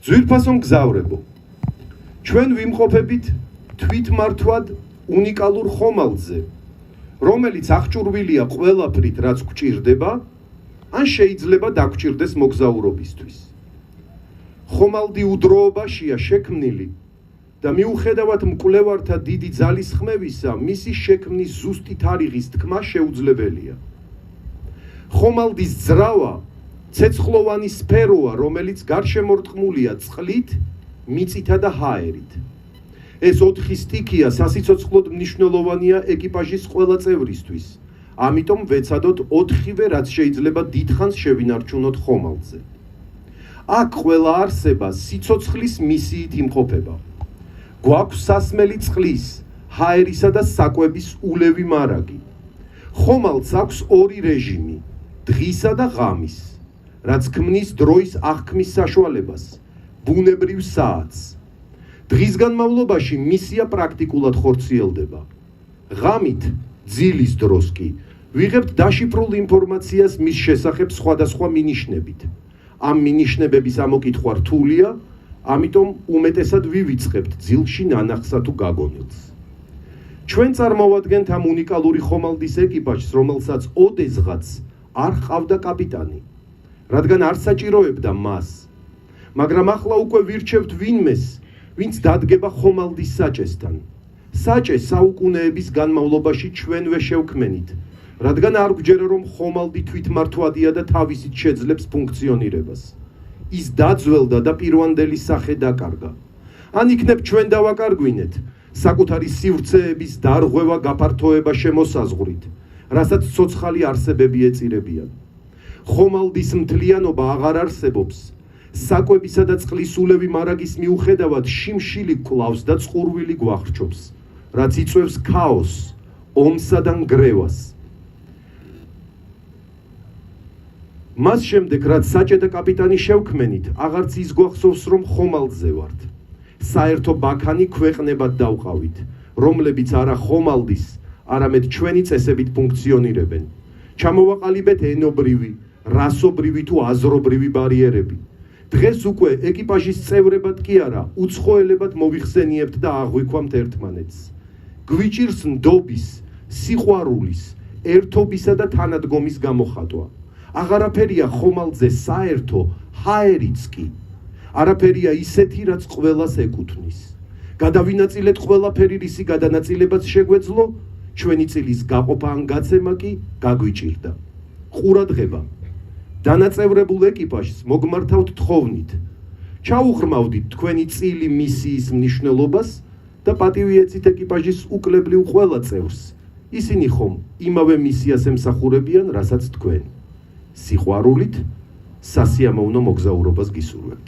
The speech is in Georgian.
ძვირფასო მგზავრებო, ჩვენ ვიმყოფებით თვითმართვად უნიკალურ ხომალდზე, რომელიც აღჭურვილია ყველაფრით, რაც გვჭირდება, ან შეიძლება დაგჭირდეს მოგზაურობისთვის. ხომალდი udroobashia შექმნილი და მიუხედავად მკვლევართა დიდი ძალისხმევისა, მისი შექმნის ზუსტი თარიღის თქმა შეუძლებელია. ხომალდის ძრავა ცეცხლოვანი სფეროა, რომელიც გარშემორტყმულია წყლით, მიწითა და ჰაერით. ეს 4 სტიქია სასიცოცხლოდ მნიშვნელოვანია ეკიპაჟის ყველა წევრისთვის. ამიტომ ვეცადოთ 4-ვე, რაც შეიძლება დიდხანს შევინარჩუნოთ ხომალდზე. აქ ყველა არსება სიცოცხლის მისიით იმყოფება. გვაქვს სასმელი წყლის, ჰაერისა და საკვების ულევი მარაგი. ხომალდს აქვს 2 რეჟიმი, დღისა და ღამის, რაც ქმნის დროის აღქმის საშუალებას, ბუნებრივ საათს. დღის განმავლობაში მისია პრაქტიკულად ხორციელდება. ღამით, ძილის დროს კი, ვიღებთ დაშიფრულ ინფორმაციას მის შესახებ სხვადასხვა მინიშნებით. ამ მინიშნებების ამოკითხვა რთულია, ამიტომ უმეტესად ვივიწყებთ ძილში ნანახსა თუ გაგონილს. ჩვენ წარმოვადგენთ ამ უნიკალური ხომალდის ეკიპაჟს, რომელსაც ოდესღაც არ ჰყავდა კაპიტანი, რადგან არ საჭიროებდა მას. მაგრამ ახლა უკვე ვირჩევთ ვინმეს, ვინც დადგება ხომალდის საჭესთან. საჭე საუკუნეების განმავლობაში ჩვენვე შევქმენით, რადგან არ გვჯერა რომ ხომალდი თვითმართვადია და თავისით შეძლებს ფუნქციონირებას. ის დაძველდა და პირვანდელი სახე დაკარგა. ან იქნებ ჩვენ დავაკარგვინეთ საკუთარი სივრცეების დარღვევა გაფართოება შემოსაზღვრით, რასაც ცოცხალი არსებები ეწირებიან. ხომალდის მთლიანობა აღარ არსებობს. საკვებისა და წყლის ულევი მარაგის მიუხედავად შიმშილი კლავს და წყურვილი გვახრჩობს, რაც იწვევს ქაოსს, ომსა და ნგრევას. მას შემდეგ, რაც საჭე და კაპიტანი შევქმენით, აღარც ის გვახსოვს, რომ ხომალდზე ვართ. საერთო ბაქანი ქვეყნებად დავყავით, რომლებიც არა ხომალდის, არამედ ჩვენი წესებით ფუნქციონირებენ. ჩამოვაყალიბეთ ენობრივი, რასობრივი თუ აზრობრივი ბარიერები. დღეს უკვე ეკიპაჟის წევრებად კი არა, უცხოელებად მოვიხსენიებთ და აღვიქვამთ ერთმანეთს. გვიჭირს ნდობის, სიყვარულის, ერთობისა და თანადგომის გამოხატვა. აღარაფერია ხომალდზე საერთო, ჰაერიც კი. არაფერია ისეთი, რაც ყველას ეკუთვნის. გადავინაწილეთ ყველაფერი, რისი გადანაწილებაც შეგვეძლო, ჩვენი წილის გაყოფა ან გაცემა კი გაგვიჭირდა. ყურადღება. დანაწევრებულ ეკიპაჟს მოგმართავთ თხოვნით. ჩაუღრმავდით თქვენი წილი მისიის მნიშვნელობას და პატივი ეცით ეკიპაჟის უკლებლიw ყველა წევრს. ისინი ხომ იმავე მისიას ემსახურებიან, რასაც თქვენ. სიყვარულით, სასიამოვნო მოგზაურობას გისურვებთ.